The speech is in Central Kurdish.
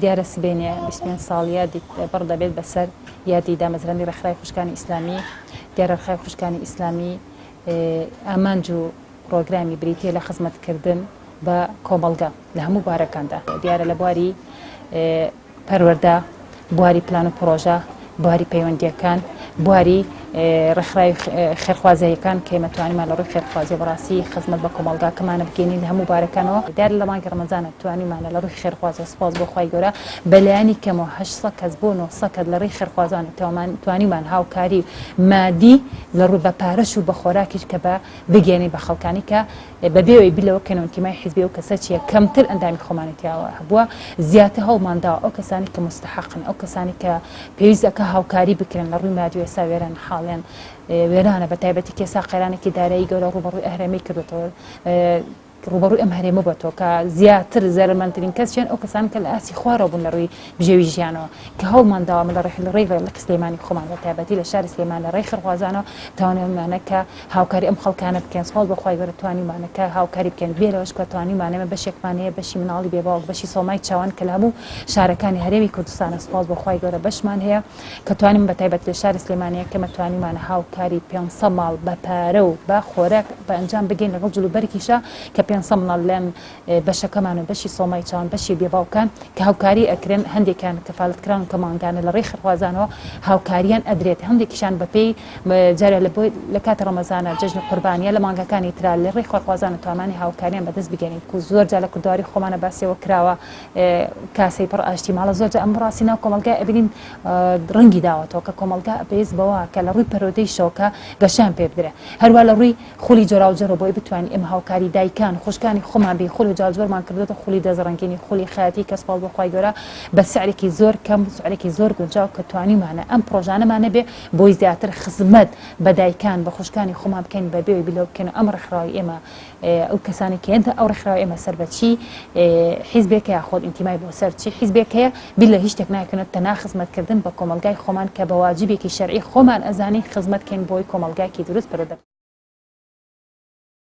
دیارە سبێنێ 25 ساڵیە بەڕ دەبێت بەسەر یادی دامەزراندی ڕێکخراوی خوشکانی ئیسلامی. دیارە ڕێکخراوی خوشکانی ئیسلامی ئامانج و پرۆگرامی بریتیە لە خزمەتکردن بە کۆمەڵگە لە هەموو بارەکاندا. دیارە لە بواری پەروەردە، بواری پلان و پرۆژە، بواری پەیوەندیەکان، بواری ڕێکخراوی خێرخوازیەکان کە ئێمەتوانیمان لە ڕووی خێرخوازی بەڕاستی خزمەت بە کۆمەڵگاکەمانە بگەینین لە هەموو بارەکانەوە. دیارە لە مانگی ڕەمەزانە توانیمانە لە ڕووی خێرخوازی سپاس بۆ خوای گەورە بەلایانی کەمەوە 800 کەس بۆ 900 کەس لە ڕێی خێرخوازانە توانیمان هاوکاری مادی لە ڕووی بە پارەش و بە خۆراکیش کە بە بگەێنی بە خەڵکانی کە بەبێەوەی بلەوە کەنەوە تیمای حیزبی و کەسە چیە کەمتر ئەندامی خۆمانێتیاوە هەبووە زیاتر هەوڵمانداوە ئەو کەسانی کە مستحقن، ئەو کەسانی کە پێویستەکە هاوکاری بکرێن لە ڕووی مادی و ئێستا وێران حاڵێن وێرانە بە تایبەتی کێسا قەیرانێکی دارایی گەورە ڕوبەڕووی ئەهرەمەی کردوێتەوە ڕوبەڕووی ئەم هەرێمە بەتەوە کە زیاتر زەرمەندترین کەسیان ئەو کەسان کە لە ئاسی خوارەوە بوون لە ڕووی بژێوی ژیانەوە کە هەوڵمانداوە لە ڕێی لە سلێمانی خۆمان بە تایبەتی لە شاری سلێمان لە ڕێی خێرخوازانەوە توانێمانە کە هاوکاری ئەم خەڵکانە بکەن سپاس بەخوای گەورە توانیمانە کە هاوکاری بکەن بێرەوەش کە توانیمانەمە بەشێکمان هەیە بەشی مناڵی بێباوک بەشی سۆمای چاوان کە لە هەموو شارەکانی هەرێمی کوردستانە سپاس بەخوای گەورە بەشمان هەیە کە توانیم بە تایبەت لە شاری سلێمانیە کە مەتوانیمانە هاوکاری 500 ماڵ بە پارە و بە خۆراک بە ئەنجام بگەین لەگەڵ جلوبەرێکیشە کە 500 ماڵ لەم بەشەکەمان و بەشی سۆمای چاوان بەشی بێباوکان کە هاوکاری ئەکرێن هەندێکیان کەفالەتکران و کەمانگانە لە ڕێی خێرخوازانەوە هاوکاریان ئەدرێت هەندێکیشان بەپێی جارە لە کاتە ڕەمەزانە جەژنی قوربانیە لە مانگەکانی ترا لە ڕێی خێرخوازانە توانانی هاوکاریان بەدەست بگەێنین و زۆر جا لە کوردواری خۆمانە باسیەوە کراوە کاسەی پڕ ئاشتی ماڵە زۆر جا ئەم ڕاستی ناو کۆمەلگای ئەبینین ڕەنگی داوەتەوە کە کۆمەلگا ئەبێز بەوە کە لە ڕووی پەرۆدەی شەوکە گەشان پێ بدرێ هەروە لە ڕووی خولی جۆراوجۆرە بۆی بتوانین ئێمە هاوکاری دایکان خوشکانی خۆمان بێ خۆل و جاڵجۆرمان کردوێتە خولی دەزڕەنگینی خولی خەیاتی کە سپاس بەخوای گەورە بە سعرێکی زۆر کەم سعرێکی زۆر گونجاو کە توانیمانە ئەم پرۆژانەمانە بێ بۆی زیاتر خزمەت بە دایکان بە خوشکانی خۆمان بکەین بەبێەوەی بلەوە بکەن ئەم ڕێکخراوی ئێمە ئەو کەسانی کێنتە ئەو ڕێکخراوی ئێمە سەر بەچی حیزبێک یا خۆت ئینتیمای بۆ سەر چی حیزبێک هەیە بیر لە هیچ شتێک ناکەنێت تەنها خزمەتکردن بە کۆمەلگای خۆمان کە بە واجبێکی شەرعی خۆمان ئەزانین خزمەتکەین بۆی کۆمەلگایکی دروست پەرۆدە